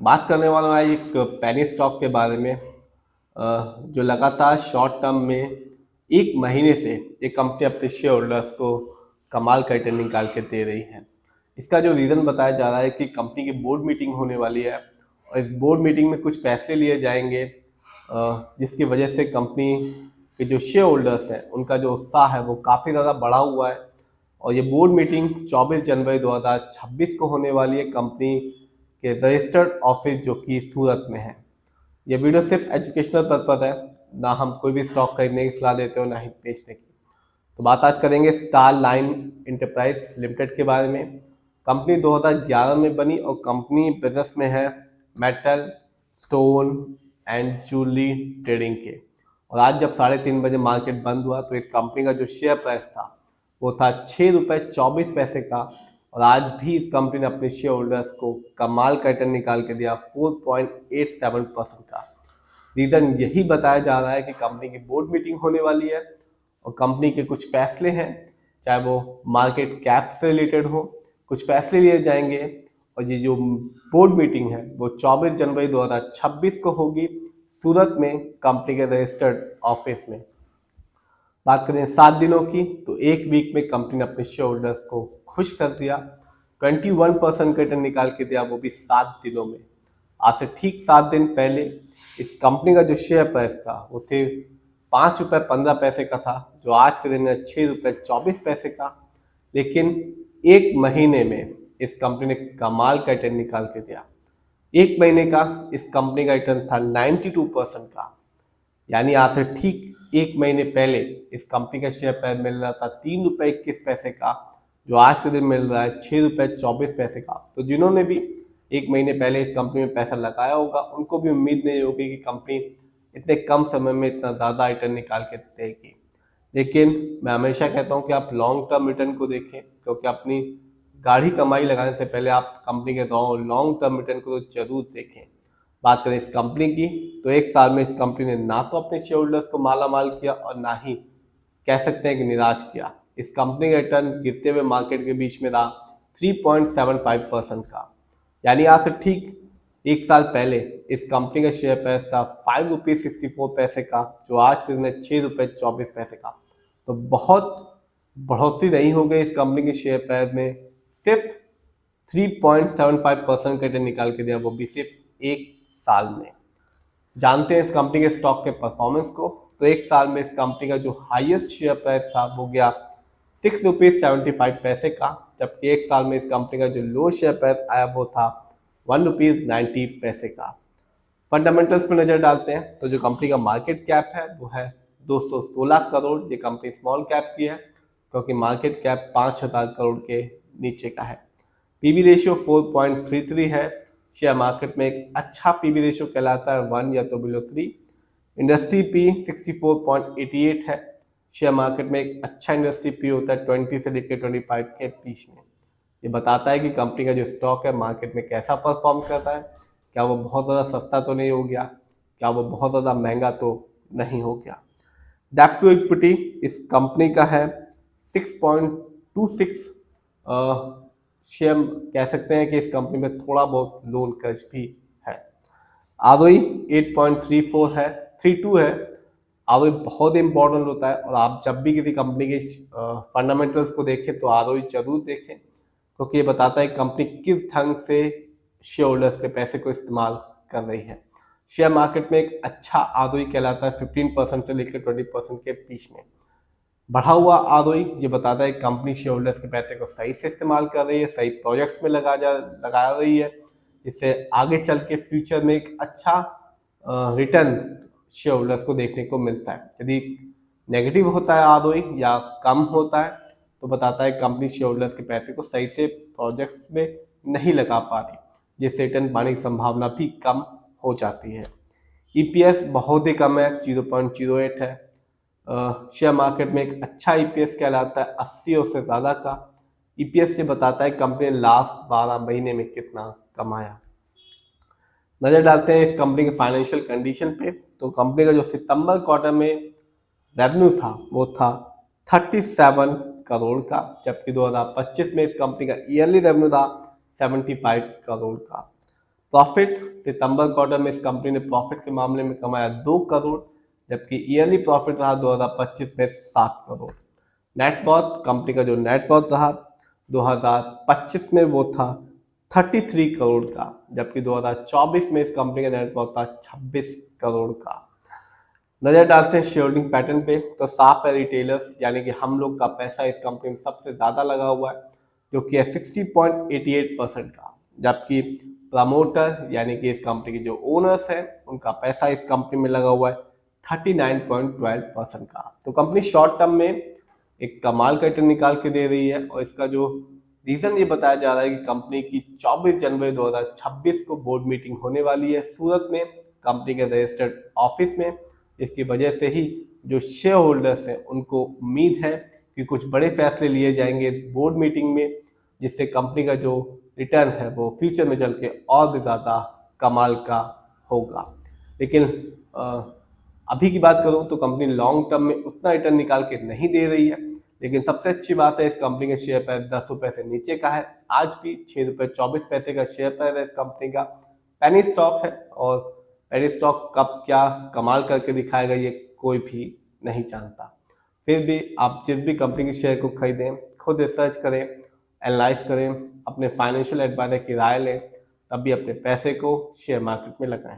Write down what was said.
बात करने वाला हूँ आज एक पेनी स्टॉक के बारे में जो लगातार शॉर्ट टर्म में एक महीने से ये कंपनी अपने शेयर होल्डर्स को कमाल का रिटर्न निकाल के दे रही है। इसका जो रीज़न बताया जा रहा है कि कंपनी की बोर्ड मीटिंग होने वाली है और इस बोर्ड मीटिंग में कुछ फैसले लिए जाएंगे जिसकी वजह से कंपनी के जो शेयर होल्डर्स हैं उनका जो उत्साह है वो काफ़ी ज़्यादा बढ़ा हुआ है। और ये बोर्ड मीटिंग 24 जनवरी 2026 को होने वाली है कंपनी के रजिस्टर्ड ऑफिस जो कि सूरत में है। ये वीडियो सिर्फ एजुकेशनल पर्पज है, ना हम कोई भी स्टॉक खरीदने की सलाह देते हो ना ही बेचने की। तो बात आज करेंगे स्टार लाइन इंटरप्राइज लिमिटेड के बारे में। कंपनी 2011 में बनी और कंपनी बिजनेस में है metal, stone and jewellery trading के। और आज जब 3:30 बजे मार्केट बंद हुआ तो इस कंपनी का जो शेयर प्राइस था वो था ₹6.24 का। और आज भी इस कंपनी ने अपने शेयर होल्डर्स को कमाल का रिटर्न निकाल के दिया 4.87% का। रीज़न यही बताया जा रहा है कि कंपनी की बोर्ड मीटिंग होने वाली है और कंपनी के कुछ फैसले हैं, चाहे वो मार्केट कैप से रिलेटेड हो, कुछ फैसले लिए जाएंगे। और ये जो बोर्ड मीटिंग है वो 24 जनवरी 2026 को होगी सूरत में कंपनी के रजिस्टर्ड ऑफिस में। बात करें 7 दिनों की तो एक वीक में कंपनी ने अपने शेयर होल्डर्स को खुश कर दिया, 21% का रिटर्न निकाल के दिया, वो भी 7 दिनों में। आज से ठीक 7 दिन पहले इस कंपनी का जो शेयर प्राइस था वो थे ₹5.15 का था, जो आज के दिन है ₹6.24 का। लेकिन एक महीने में इस कंपनी ने कमाल का रिटर्न निकाल के दिया। एक महीने का इस कंपनी का रिटर्न था 92% का। यानी आज से ठीक एक महीने पहले इस कंपनी का शेयर प्राइस मिल रहा था ₹3.21 का, जो आज के दिन मिल रहा है ₹6.24 का। तो जिन्होंने भी एक महीने पहले इस कंपनी में पैसा लगाया होगा उनको भी उम्मीद नहीं होगी कि कंपनी इतने कम समय में इतना ज़्यादा रिटर्न निकाल के देगी। लेकिन मैं हमेशा कहता हूँ कि आप लॉन्ग टर्म रिटर्न को देखें, क्योंकि अपनी गाढ़ी कमाई लगाने से पहले आप कंपनी के लॉन्ग टर्म रिटर्न को तो जरूर देखें। बात करें इस कंपनी की तो एक साल में इस कंपनी ने ना तो अपने शेयर होल्डर्स को माला माल किया और ना ही कह सकते हैं कि निराश किया। इस कंपनी का रिटर्न गिरते हुए मार्केट के बीच में रहा 3.75% का। यानी आज से ठीक एक साल पहले इस कंपनी का शेयर प्राइस था ₹5.64 का, जो आज के दिन है ₹6.24 का। तो बहुत बढ़ोतरी नहीं हो गई इस कंपनी के शेयर प्राइस में, सिर्फ 3.75% का रिटर्न निकाल के दिया, वो भी सिर्फ एक साल में। जानते हैं इस कंपनी के स्टॉक के परफॉर्मेंस को। तो एक साल में इस कंपनी का जो हाईएस्ट शेयर प्राइस था वो गया ₹6.75 का, जबकि एक साल में इस कंपनी का जो लो शेयर प्राइस आया वो था ₹1.90 का। फंडामेंटल्स पर नजर डालते हैं तो जो कंपनी का मार्केट कैप है वो है 216 करोड़। ये कंपनी स्मॉल कैप की है क्योंकि मार्केट कैप 5,000 करोड़ के नीचे का है। पीबी रेशियो 4.33 है। शेयर मार्केट में एक अच्छा पीबी रेशियो कहलाता है 1 या तो बिलो 3। इंडस्ट्री पी 64.88 है। शेयर मार्केट में एक अच्छा इंडस्ट्री पी होता है 20 से लेकर 25 के बीच में। ये बताता है कि कंपनी का जो स्टॉक है मार्केट में कैसा परफॉर्म करता है, क्या वो बहुत ज़्यादा सस्ता तो नहीं हो गया, क्या वो बहुत ज़्यादा महंगा तो नहीं हो गया। डेब्ट टू इक्विटी इस कंपनी का है 6.26। शेयर कह सकते हैं कि इस कंपनी में थोड़ा बहुत लोन कर्ज भी है। आरओई 8.34 है, 32 है। आरओई बहुत इंपॉर्टेंट होता है और आप जब भी किसी कंपनी के फंडामेंटल्स को देखें तो आरओई जरूर देखें, क्योंकि ये बताता है कंपनी किस ढंग से शेयर होल्डर्स के पैसे को इस्तेमाल कर रही है। शेयर मार्केट में एक अच्छा आरओई कहलाता है 15% से लेकर 20% के बीच में। बढ़ा हुआ आरओई ये बताता है कंपनी शेयर होल्डर्स के पैसे को सही से इस्तेमाल कर रही है, सही प्रोजेक्ट्स में लगा रही है, इससे आगे चल के फ्यूचर में एक अच्छा रिटर्न शेयर होल्डर्स को देखने को मिलता है। यदि नेगेटिव होता है आरओई या कम होता है तो बताता है कंपनी शेयर होल्डर्स के पैसे को सही से प्रोजेक्ट्स में नहीं लगा पा रही, जिससे रिटर्न पाने की संभावना भी कम हो जाती है। ईपीएस बहुत ही कम है, 0.08 है। शेयर मार्केट में एक अच्छा ईपीएस कहलाता है 80 और से ज़्यादा का। ईपीएस ये बताता है कंपनी ने लास्ट 12 महीने में कितना कमाया। नज़र डालते हैं इस कंपनी के फाइनेंशियल कंडीशन पे। तो कंपनी का जो सितंबर क्वार्टर में रेवेन्यू था वो था 37 करोड़ का, जबकि 2025 में इस कंपनी का ईयरली रेवेन्यू था 75 करोड़ का। प्रॉफिट सितंबर क्वार्टर में इस कंपनी ने प्रॉफिट के मामले में कमाया 2 करोड़, जबकि ईयरली प्रॉफिट रहा 2025 में 7 करोड़। नेटवर्थ, कंपनी का जो नेटवर्थ रहा 2025 में वो था 33 करोड़ का, जबकि 2024 में इस कंपनी का नेटवर्थ था 26 करोड़ का। नजर डालते हैं शेयर होल्डिंग पैटर्न पे, तो साफ है रिटेलर्स यानी कि हम लोग का पैसा इस कंपनी में सबसे ज़्यादा लगा हुआ है, जो कि है 60.88% का, जबकि प्रमोटर यानी कि इस कंपनी के जो ओनर्स हैं उनका पैसा इस कंपनी में लगा हुआ है 39.12% का। तो कंपनी शॉर्ट टर्म में एक कमाल का रिटर्न निकाल के दे रही है, और इसका जो रीज़न ये बताया जा रहा है कि कंपनी की 24 जनवरी 2026 को बोर्ड मीटिंग होने वाली है सूरत में, कंपनी के रजिस्टर्ड ऑफिस में। इसकी वजह से ही जो शेयर होल्डर्स हैं उनको उम्मीद है कि कुछ बड़े फैसले लिए जाएंगे इस बोर्ड मीटिंग में, जिससे कंपनी का जो रिटर्न है वो फ्यूचर में चल के और भी ज़्यादा कमाल का होगा। लेकिन अभी की बात करूं तो कंपनी लॉन्ग टर्म में उतना रिटर्न निकाल के नहीं दे रही है, लेकिन सबसे अच्छी बात है इस कंपनी के शेयर प्राइस 10 रुपये से नीचे का है। आज भी 6.24 रुपये का शेयर प्राइस है इस कंपनी का। पेनी स्टॉक है, और पेनी स्टॉक कब क्या कमाल करके दिखाएगा ये कोई भी नहीं जानता। फिर भी आप जिस भी कंपनी के शेयर को खरीदें खुद रिसर्च करें, एनालाइज करें, अपने फाइनेंशियल एडवाइजर की राय लें, तभी अपने पैसे को शेयर मार्केट में लगाएं।